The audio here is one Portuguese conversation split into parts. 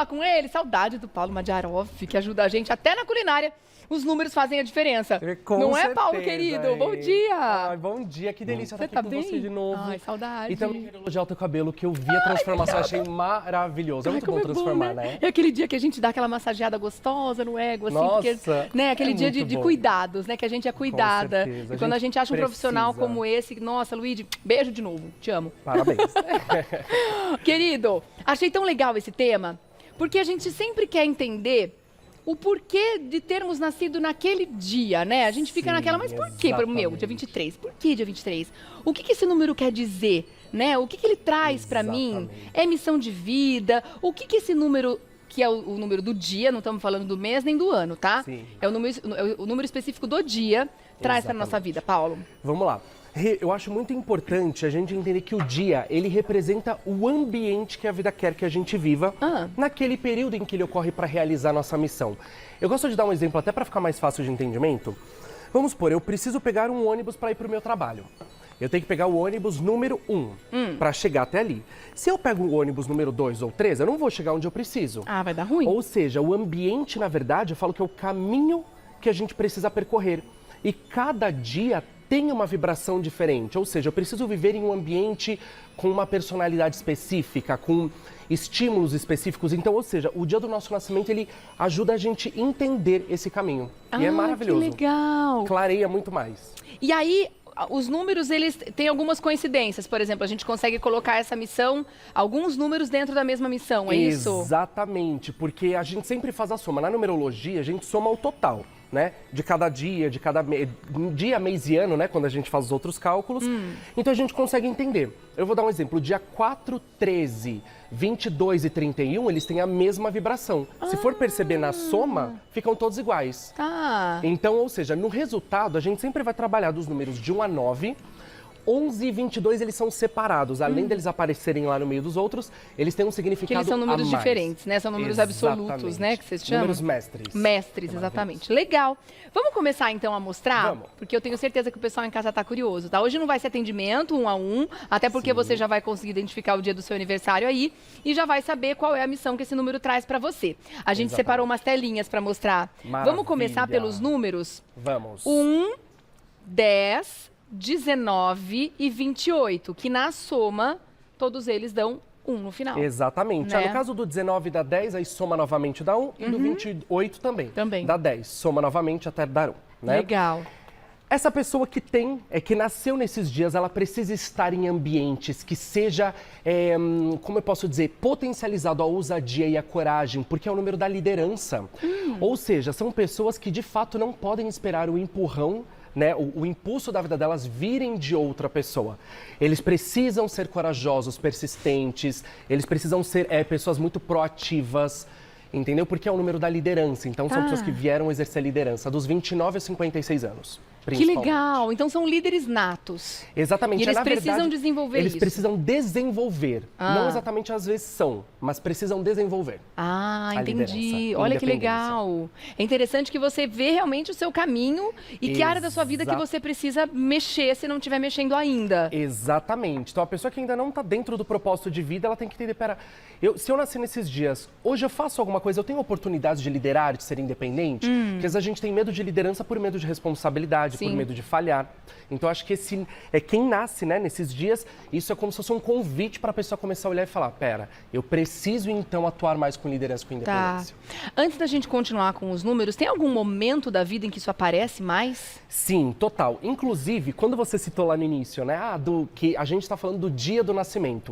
Com ele, saudade do Paulo Madiaroff, que ajuda a gente até na culinária. Os números fazem a diferença. Com Não certeza, é, Paulo, querido? Bom dia! Ai, bom dia, que delícia estar aqui tá com bem? você de novo. Ai, saudade. E também quero elogiar o teu cabelo, que eu vi a transformação, achei maravilhoso. É muito bom transformar, né? É aquele dia que a gente dá aquela massageada gostosa no ego, assim, Nossa, porque, né, aquele dia de cuidados, né, que a gente é cuidada. certeza, E quando a gente acha um profissional precisa. como esse, nossa, Luíde, beijo de novo, te amo. Parabéns. Querido, achei tão legal esse tema, porque a gente sempre quer entender o porquê de termos nascido naquele dia, né? A gente fica Sim, naquela, mas por quê? Meu, exatamente. dia 23. Por que dia 23? O que esse número quer dizer, né? O que ele traz pra mim? Exatamente. É missão de vida? O que esse número, que é o número do dia, não estamos falando do mês nem do ano, tá? Sim. É o número específico do dia, traz pra nossa vida, Paulo. Vamos lá. Eu acho muito importante a gente entender que o dia, ele representa o ambiente que a vida quer que a gente viva naquele período em que ele ocorre para realizar a nossa missão. Eu gosto de dar um exemplo até para ficar mais fácil de entendimento. Vamos supor, eu preciso pegar um ônibus para ir para o meu trabalho. Eu tenho que pegar o ônibus número 1 para chegar até ali. Se eu pego o ônibus número 2 ou 3, eu não vou chegar onde eu preciso. Ah, vai dar ruim. Ou seja, o ambiente, na verdade, eu falo que é o caminho que a gente precisa percorrer. E cada dia tem uma vibração diferente, ou seja, eu preciso viver em um ambiente com uma personalidade específica, com estímulos específicos. Então, ou seja, o dia do nosso nascimento, ele ajuda a gente a entender esse caminho. E é maravilhoso. Que legal! Clareia muito mais. E aí, os números, eles têm algumas coincidências. Por exemplo, a gente consegue colocar essa missão, alguns números dentro da mesma missão, é isso? Exatamente, porque a gente sempre faz a soma. Na numerologia, a gente soma o total, né? De cada dia, dia, mês e ano, né? Quando a gente faz os outros cálculos. Então a gente consegue entender. Eu vou dar um exemplo. Dia 4, 13, 22 e 31, eles têm a mesma vibração. Se for perceber na soma, ficam todos iguais. Tá. Então, ou seja, no resultado, a gente sempre vai trabalhar dos números de 1 a 9. 11 e 22, eles são separados. Além deles aparecerem lá no meio dos outros, eles têm um significado Que eles são números a mais. diferentes, né? São números absolutos, né? Que vocês chamam? Números mestres. Mestres, exatamente. Legal. Vamos começar, então, a mostrar? Vamos. Porque eu tenho certeza que o pessoal em casa tá curioso, tá? Hoje não vai ser atendimento 1 a 1, até porque você já vai conseguir identificar o dia do seu aniversário aí e já vai saber qual é a missão que esse número traz pra você. A gente separou umas telinhas pra mostrar. Maravilha. Vamos começar pelos números? Vamos. 1, 10, 19 e 28, que na soma, todos eles dão 1 no final. Exatamente. Né? No caso do 19 dá 10, aí soma novamente dá 1. E do 28 também. Também. Dá 10. Soma novamente até dar 1. Né? Legal. Essa pessoa que nasceu nesses dias, ela precisa estar em ambientes que seja, como eu posso dizer, potencializado a ousadia e a coragem, porque é o número da liderança. Ou seja, são pessoas que de fato não podem esperar o empurrão, né, o impulso da vida delas virem de outra pessoa. Eles precisam ser corajosos, persistentes, eles precisam ser pessoas muito proativas, entendeu? Porque é o número da liderança, então são pessoas que vieram exercer liderança dos 29 aos 56 anos. Que legal! Então são líderes natos. Exatamente. E eles Na precisam verdade, desenvolver eles isso. precisam desenvolver. Não exatamente às vezes são, mas precisam desenvolver. Ah, a entendi. liderança, Olha que independência. legal. É interessante que você vê realmente o seu caminho e que área da sua vida que você precisa mexer se não estiver mexendo ainda. Exatamente. Então a pessoa que ainda não está dentro do propósito de vida, ela tem que entender, pera, se eu nasci nesses dias, hoje eu faço alguma coisa, eu tenho oportunidade de liderar, de ser independente? Porque às vezes a gente tem medo de liderança por medo de responsabilidade, por medo de falhar. Então acho que quem nasce, né, nesses dias, isso é como se fosse um convite para a pessoa começar a olhar e falar, pera, eu preciso então atuar mais com liderança, com independência. Antes da gente continuar com os números, tem algum momento da vida em que isso aparece mais? Sim, total. Inclusive, quando você citou lá no início, né, que a gente está falando do dia do nascimento.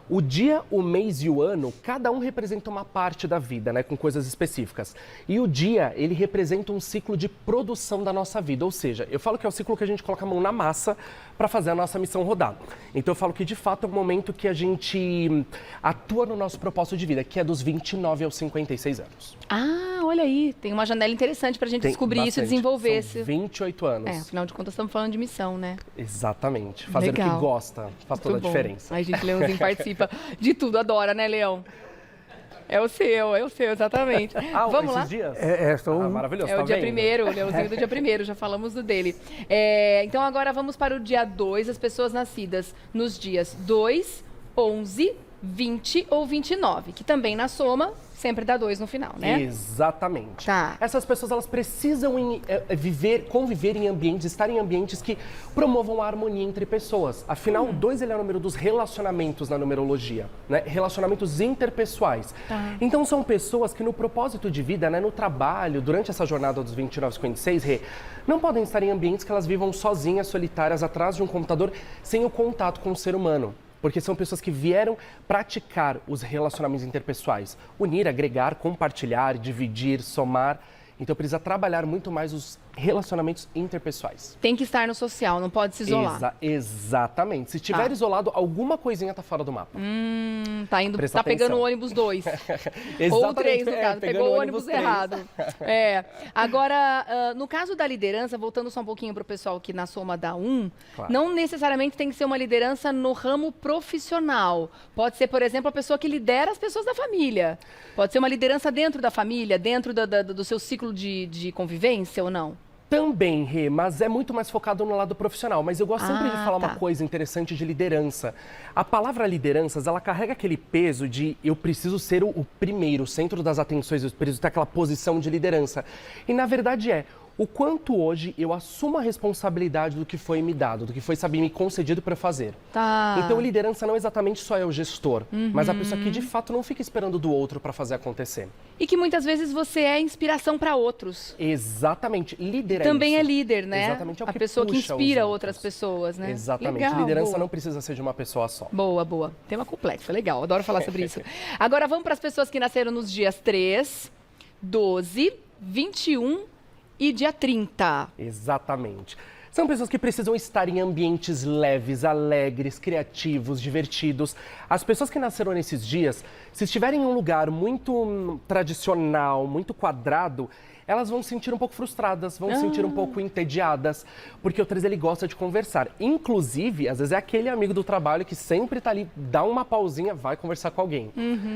O dia, o mês e o ano, cada um representa uma parte da vida, né, com coisas específicas. E o dia, ele representa um ciclo de produção da nossa vida, ou seja, eu falo que é o ciclo que a gente coloca a mão na massa para fazer a nossa missão rodar. Então eu falo que de fato é o momento que a gente atua no nosso propósito de vida, que é dos 29 aos 56 anos. Ah, olha aí, tem uma janela interessante para a gente descobrir isso e desenvolver. São 28 anos. Afinal de contas estamos falando de missão, né? Exatamente. Fazer o que gosta faz toda a diferença. Ai, gente, Leãozinho participa de tudo, adora, né, Leão? É o seu, exatamente. Vamos lá? Dias? Maravilhoso, É o dia vendo? primeiro, o Leãozinho do dia primeiro, já falamos do dele. Então agora vamos para o dia 2, as pessoas nascidas nos dias 2, 11, 20 ou 29, que também na soma sempre dá 2 no final, né? Exatamente. Tá. Essas pessoas, elas precisam conviver em ambientes, estar em ambientes que promovam a harmonia entre pessoas. Afinal, o 2 ele é o número dos relacionamentos na numerologia, né? Relacionamentos interpessoais. Tá. Então, são pessoas que no propósito de vida, né, no trabalho, durante essa jornada dos 2956, não podem estar em ambientes que elas vivam sozinhas, solitárias, atrás de um computador, sem o contato com o ser humano. Porque são pessoas que vieram praticar os relacionamentos interpessoais. Unir, agregar, compartilhar, dividir, somar. Então precisa trabalhar muito mais os relacionamentos interpessoais. Tem que estar no social, não pode se isolar. Exatamente. Se estiver isolado, alguma coisinha tá fora do mapa. Tá pegando o ônibus 2. Ou 3, no caso. Pegou o ônibus errado. Agora, no caso da liderança, voltando só um pouquinho para o pessoal que na soma dá 1, claro, não necessariamente tem que ser uma liderança no ramo profissional. Pode ser, por exemplo, a pessoa que lidera as pessoas da família. Pode ser uma liderança dentro da família, dentro do seu ciclo de convivência ou não? Também, Rê, mas é muito mais focado no lado profissional. Mas eu gosto sempre de falar uma coisa interessante de liderança. A palavra lideranças, ela carrega aquele peso de eu preciso ser o primeiro, o centro das atenções, eu preciso ter aquela posição de liderança. E na verdade o quanto hoje eu assumo a responsabilidade do que foi me dado, do que foi, sabe, me concedido para fazer. Tá. Então, liderança não exatamente só é o gestor, mas a pessoa que de fato não fica esperando do outro para fazer acontecer. E que muitas vezes você é inspiração para outros. Exatamente. Líder também é é líder, né? Exatamente. É o a que pessoa que puxa inspira outras pessoas, né? Exatamente. Legal, liderança boa. não precisa ser de uma pessoa só. Boa, boa. Tema complexo, legal. Adoro falar sobre isso. Agora vamos para as pessoas que nasceram nos dias 3, 12, 21 e dia 30. Exatamente. São pessoas que precisam estar em ambientes leves, alegres, criativos, divertidos. As pessoas que nasceram nesses dias, se estiverem em um lugar muito tradicional, muito quadrado, elas vão se sentir um pouco frustradas, vão se sentir um pouco entediadas, porque o 3 ele gosta de conversar. Inclusive, às vezes é aquele amigo do trabalho que sempre tá ali, dá uma pausinha, vai conversar com alguém.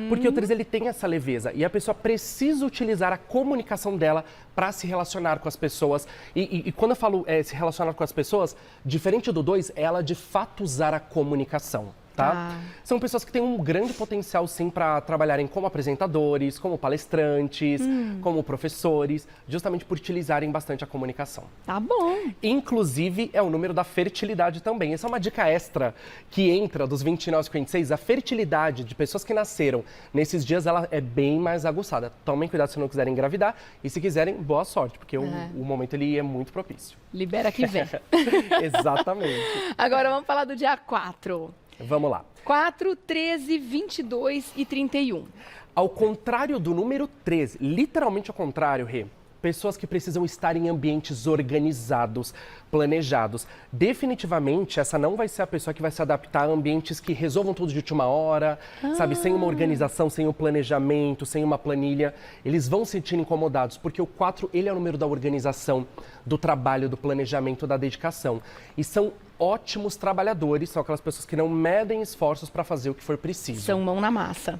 Porque o 3 ele tem essa leveza e a pessoa precisa utilizar a comunicação dela para se relacionar com as pessoas. E quando eu falo se relacionar com as pessoas, diferente do 2, é ela de fato usar a comunicação. Tá? São pessoas que têm um grande potencial, sim, para trabalharem como apresentadores, como palestrantes, como professores, justamente por utilizarem bastante a comunicação. Tá bom. Inclusive, é o número da fertilidade também. Essa é uma dica extra que entra dos 29 aos 56. A fertilidade de pessoas que nasceram nesses dias, ela é bem mais aguçada. Tomem cuidado se não quiserem engravidar e se quiserem, boa sorte, porque o momento ele é muito propício. Libera que vem. Exatamente. Agora vamos falar do dia 4. Vamos lá. 4, 13, 22 e 31. Ao contrário do número 13, literalmente ao contrário, Rê, pessoas que precisam estar em ambientes organizados, planejados. Definitivamente, essa não vai ser a pessoa que vai se adaptar a ambientes que resolvam tudo de última hora, sabe? Sem uma organização, sem um planejamento, sem uma planilha. Eles vão se sentir incomodados, porque o 4, ele é o número da organização, do trabalho, do planejamento, da dedicação. E são ótimos trabalhadores, são aquelas pessoas que não medem esforços para fazer o que for preciso. São mão na massa.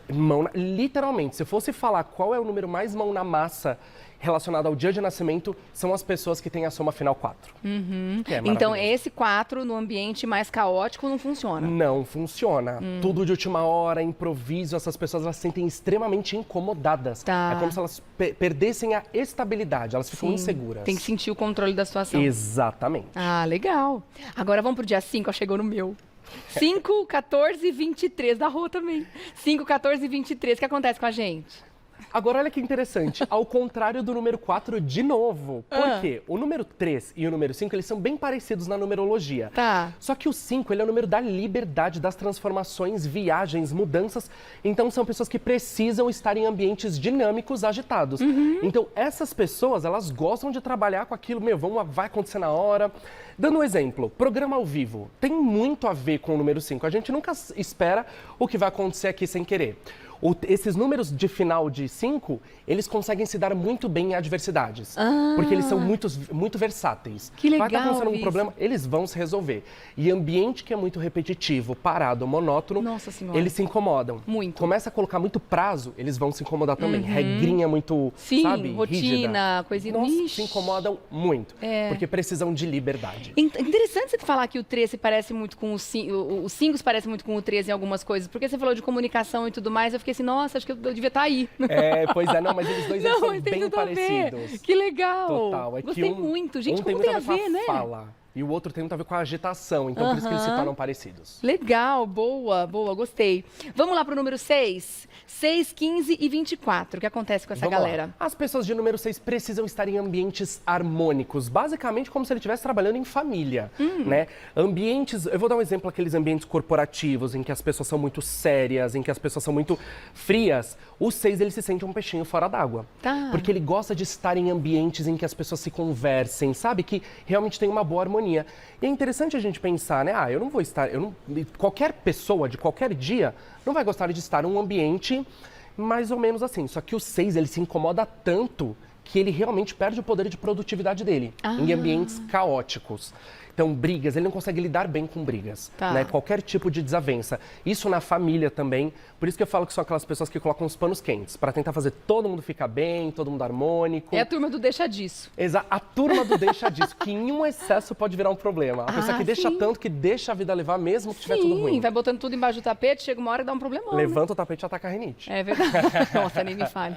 Literalmente, se eu fosse falar qual é o número mais mão na massa relacionado ao dia de nascimento, são as pessoas que têm a soma final 4. Então, esse 4 no ambiente mais caótico não funciona? Não funciona. Tudo de última hora, improviso, essas pessoas elas se sentem extremamente incomodadas. Tá. É como se elas perdessem a estabilidade, elas ficam inseguras. Tem que sentir o controle da situação. Exatamente. Ah, legal. Agora vamos pro dia 5, ó, chegou no meu. 5, 14 e 23, da Rô também. 5, 14 e 23, o que acontece com a gente? Agora, olha que interessante, ao contrário do número 4 de novo. Por quê? O número 3 e o número 5, eles são bem parecidos na numerologia. Tá. Só que o 5, ele é o número da liberdade, das transformações, viagens, mudanças. Então, são pessoas que precisam estar em ambientes dinâmicos, agitados. Então, essas pessoas, elas gostam de trabalhar com aquilo, vai acontecer na hora. Dando um exemplo, programa ao vivo tem muito a ver com o número 5. A gente nunca espera o que vai acontecer aqui sem querer. Esses números de final de 5, eles conseguem se dar muito bem em adversidades. Porque eles são muito versáteis. Que legal. Vai estar acontecendo um problema, eles vão se resolver. E ambiente que é muito repetitivo, parado, monótono, Nossa Senhora. eles se incomodam. Muito. Começa a colocar muito prazo, eles vão se incomodar também. Regrinha muito, Sim, sabe, rotina, rígida. coisinha. Nossa, Ixi. se incomodam muito. Porque precisam de liberdade. Interessante você falar que o 13 parece muito com o 5 se parece muito com o 13 em algumas coisas, porque você falou de comunicação e tudo mais, eu fiquei assim, nossa, acho que eu devia estar aí. Pois é, não, mas eles dois eles Não, são mas tem bem tudo a ver. parecidos. Que legal. Total. É que Gostei muito. Gente, um tem como muito tem a ver ver, com né? fala. E o outro tem muito a ver com a agitação, então por isso que eles se tornam parecidos. Legal, boa, gostei. Vamos lá pro número 6. 6, 15 e 24. O que acontece com essa Vamos galera? lá. As pessoas de número 6 precisam estar em ambientes harmônicos, basicamente como se ele estivesse trabalhando em família, né? Ambientes, eu vou dar um exemplo, aqueles ambientes corporativos, em que as pessoas são muito sérias, em que as pessoas são muito frias. O 6, ele se sente um peixinho fora d'água. Tá. Porque ele gosta de estar em ambientes em que as pessoas se conversem, sabe? Que realmente tem uma boa harmonia. E é interessante a gente pensar, né? Eu não vou estar, qualquer pessoa de qualquer dia não vai gostar de estar em um ambiente mais ou menos assim. Só que o 6, ele se incomoda tanto que ele realmente perde o poder de produtividade dele em ambientes caóticos. Então, brigas, ele não consegue lidar bem com brigas, né? Qualquer tipo de desavença. Isso na família também. Por isso que eu falo que são aquelas pessoas que colocam os panos quentes, para tentar fazer todo mundo ficar bem, todo mundo harmônico. É a turma do deixa disso. A turma do deixa disso, que em um excesso pode virar um problema. A pessoa que deixa tanto, que deixa a vida levar mesmo que tiver tudo ruim. Vai botando tudo embaixo do tapete, chega uma hora e dá um problemão. Levanta o tapete e ataca a rinite. É verdade. Nossa, nem me fale.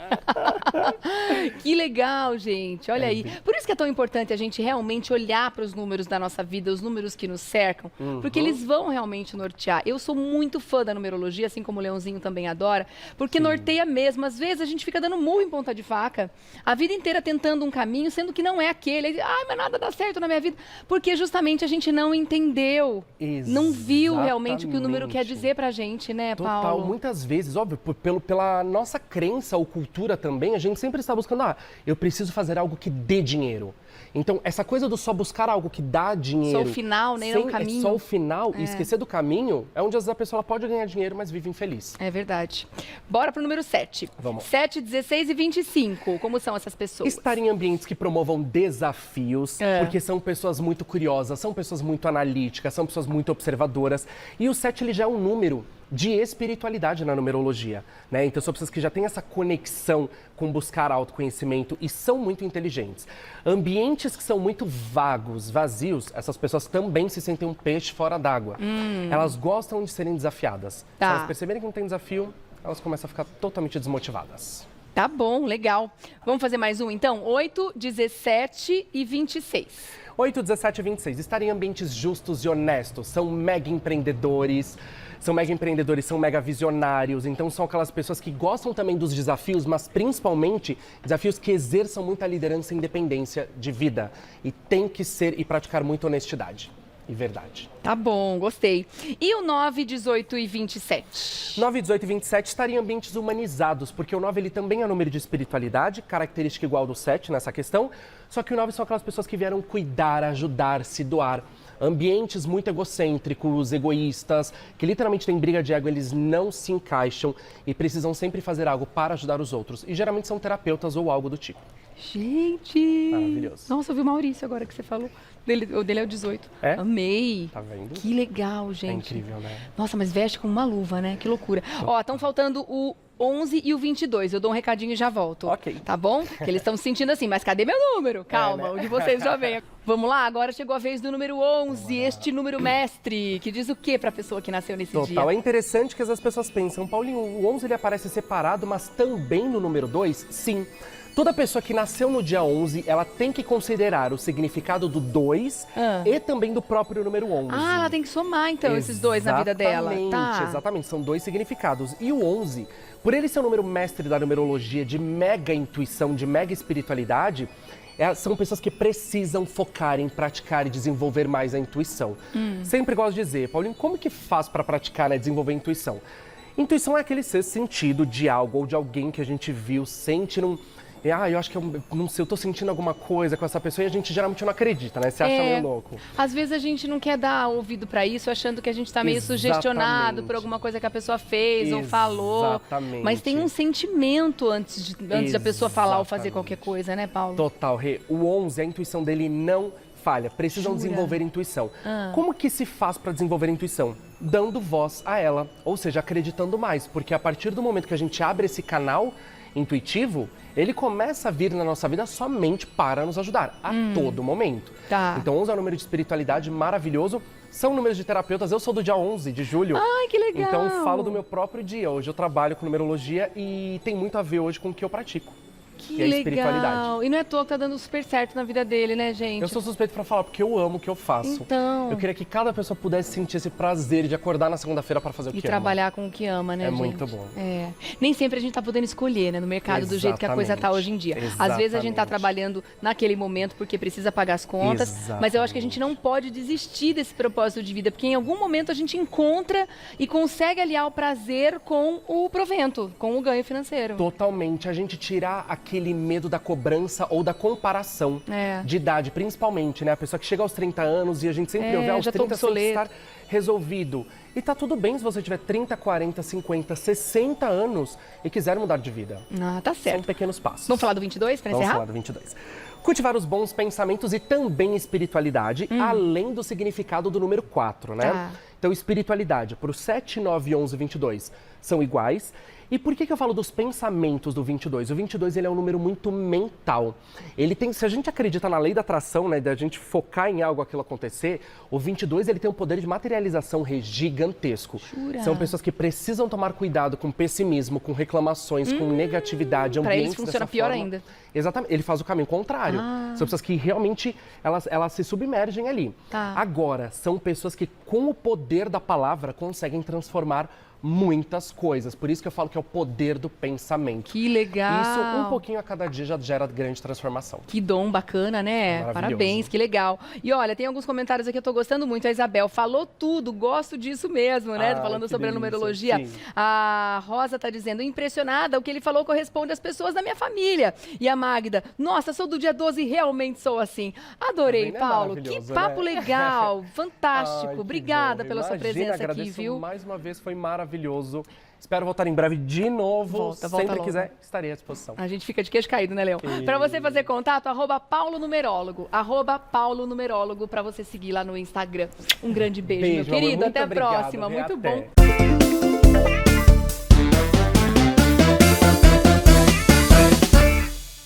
Que legal, gente. Olha aí. Por isso que é tão importante a gente realmente olhar para os números da nossa vida, os números que nos cercam, porque eles vão realmente nortear. Eu sou muito fã da numerologia, assim como o Leãozinho também adora, porque norteia mesmo. Às vezes a gente fica dando murro em ponta de faca, a vida inteira tentando um caminho, sendo que não é aquele. Mas nada dá certo na minha vida. Porque justamente a gente não entendeu, não viu realmente o que o número quer dizer pra gente, né, Paulo? Total, muitas vezes, óbvio, pela nossa crença ou cultura também, a gente sempre está buscando, eu preciso fazer algo que dê dinheiro. Então, essa coisa do só buscar algo que dá dinheiro... Só o final, né? Não o caminho. Só o final e esquecer do caminho, é onde às vezes a pessoa pode ganhar dinheiro, mas vive infeliz. É verdade. Bora pro número 7. Vamos. 7, 16 e 25. Como são essas pessoas? Estar em ambientes que promovam desafios, porque são pessoas muito curiosas, são pessoas muito analíticas, são pessoas muito observadoras. E o 7, ele já é um número de espiritualidade na numerologia, né? Então são pessoas que já têm essa conexão com buscar autoconhecimento e são muito inteligentes. Ambientes que são muito vagos, vazios, essas pessoas também se sentem um peixe fora d'água. Elas gostam de serem desafiadas. Se elas perceberem que não tem desafio, elas começam a ficar totalmente desmotivadas. Tá bom, legal. Vamos fazer mais um, então? 8, 17 e 26. 8, 17 e 26. Estar em ambientes justos e honestos. São mega empreendedores, são mega visionários. Então, são aquelas pessoas que gostam também dos desafios, mas principalmente desafios que exerçam muita liderança e independência de vida. E tem que ser e praticar muita honestidade e verdade. Tá bom, gostei. E o 9, 18 e 27? 9, 18 e 27 estariam em ambientes humanizados, porque o 9 ele também é um número de espiritualidade, característica igual do 7 nessa questão, só que o 9 são aquelas pessoas que vieram cuidar, ajudar, se doar. Ambientes muito egocêntricos, egoístas, que literalmente tem briga de ego, eles não se encaixam e precisam sempre fazer algo para ajudar os outros. E geralmente são terapeutas ou algo do tipo. Gente! Maravilhoso. Nossa, eu vi o Maurício agora que você falou. O dele é o 18. É? Amei. Tá vendo? Que legal, gente. É incrível, né? Nossa, mas veste como uma luva, né? Que loucura. Ó, estão faltando o 11 e o 22. Eu dou um recadinho e já volto. Ok. Tá bom? Que eles estão se sentindo assim, mas cadê meu número? Calma, né? o de vocês já vem. Vamos lá, agora chegou a vez do número 11, este número mestre, que diz o que pra pessoa que nasceu nesse dia? Total, é interessante que as pessoas pensam, Paulinho, o 11 ele aparece separado, mas também no número 2? Sim. Toda pessoa que nasceu no dia 11, ela tem que considerar o significado do 2 e também do próprio número 11. Ah, ela tem que somar, então, esses dois na vida dela. Exatamente, são dois significados. E o 11, por ele ser o número mestre da numerologia, de mega intuição, de mega espiritualidade, são pessoas que precisam focar em praticar e desenvolver mais a intuição. Sempre gosto de dizer, Paulinho, como que faz para praticar, né, desenvolver a intuição? Intuição é aquele sexto sentido de algo ou de alguém que a gente viu, sente num... eu acho que não sei, eu tô sentindo alguma coisa com essa pessoa e a gente geralmente não acredita, né? Você acha meio louco. Às vezes a gente não quer dar ouvido pra isso, achando que a gente tá meio sugestionado por alguma coisa que a pessoa fez ou falou. Exatamente. Mas tem um sentimento antes da pessoa falar ou fazer qualquer coisa, né, Paulo? Total, Rê. O 11, a intuição dele não falha. Precisam desenvolver intuição. Como que se faz para desenvolver intuição? Dando voz a ela, ou seja, acreditando mais. Porque a partir do momento que a gente abre esse canal intuitivo, ele começa a vir na nossa vida somente para nos ajudar, a todo momento. Tá. Então, 11 é um número de espiritualidade maravilhoso, são números de terapeutas. Eu sou do dia 11 de julho. Ai, que legal! Então, eu falo do meu próprio dia. Hoje eu trabalho com numerologia e tem muito a ver hoje com o que eu pratico. Que é a legal! espiritualidade. E não é à toa que tá dando super certo na vida dele, né, gente? Eu sou suspeito pra falar, porque eu amo o que eu faço. Então... Eu queria que cada pessoa pudesse sentir esse prazer de acordar na segunda-feira para fazer o que E ama. trabalhar com o que ama, né, É gente? muito bom. É. Nem sempre a gente tá podendo escolher, né, no mercado, do jeito que a coisa tá hoje em dia. Às vezes a gente tá Exatamente. trabalhando naquele momento porque precisa pagar as contas, mas eu acho que a gente não pode desistir desse propósito de vida, porque em algum momento a gente encontra e consegue aliar o prazer com o provento, com o ganho financeiro. Totalmente. A gente tirar aquele medo da cobrança ou da comparação de idade, principalmente, né? A pessoa que chega aos 30 anos e a gente sempre ouve aos já tô 30 tem que obsoleto. estar resolvido. E tá tudo bem se você tiver 30, 40, 50, 60 anos e quiser mudar de vida. Ah, tá São certo. pequenos passos. Vamos falar do 22 para Vamos encerrar? falar do 22. Cultivar os bons pensamentos e também espiritualidade, além do significado do número 4, né? Tá. Então, espiritualidade para o 7, 9, 11, 22 são iguais. E por que eu falo dos pensamentos do 22? O 22 ele é um número muito mental. Ele tem, se a gente acredita na lei da atração, né, da gente focar em algo, aquilo acontecer, o 22 ele tem um poder de materialização gigantesco. Jura? São pessoas que precisam tomar cuidado com pessimismo, com reclamações, com negatividade, Pra eles ambientes funciona dessa pior forma. ainda. Exatamente, ele faz o caminho contrário. São pessoas que realmente elas se submergem ali. Tá. Agora, são pessoas que com o poder da palavra conseguem transformar muitas coisas. Por isso que eu falo que é o poder do pensamento. Que legal! Isso, um pouquinho a cada dia, já gera grande transformação. Que dom bacana, né? Maravilhoso. Parabéns, que legal. E olha, tem alguns comentários aqui que eu tô gostando muito. A Isabel falou tudo, gosto disso mesmo, né? Ai, Falando que sobre a delícia, numerologia. sim. A Rosa tá dizendo, impressionada, o que ele falou corresponde às pessoas da minha família. E a Magda, nossa, sou do dia 12 e realmente sou assim. Adorei, Tá vendo? É Paulo. Que maravilhoso, papo né? legal, Ai, fantástico. que Obrigada bom. pela sua Imagina, presença aqui, agradeço viu? mais uma vez, foi maravilhoso. Espero voltar em breve de novo. Volta Sempre logo. quiser, estarei à disposição. A gente fica de queixo caído, né, Leão? Para você fazer contato, @paulonumerólogo, @paulonumerólogo, para você seguir lá no Instagram. Um grande beijo, meu Beijo, amor. querido. Muito Até a obrigado, próxima. Rê. Muito Até. bom.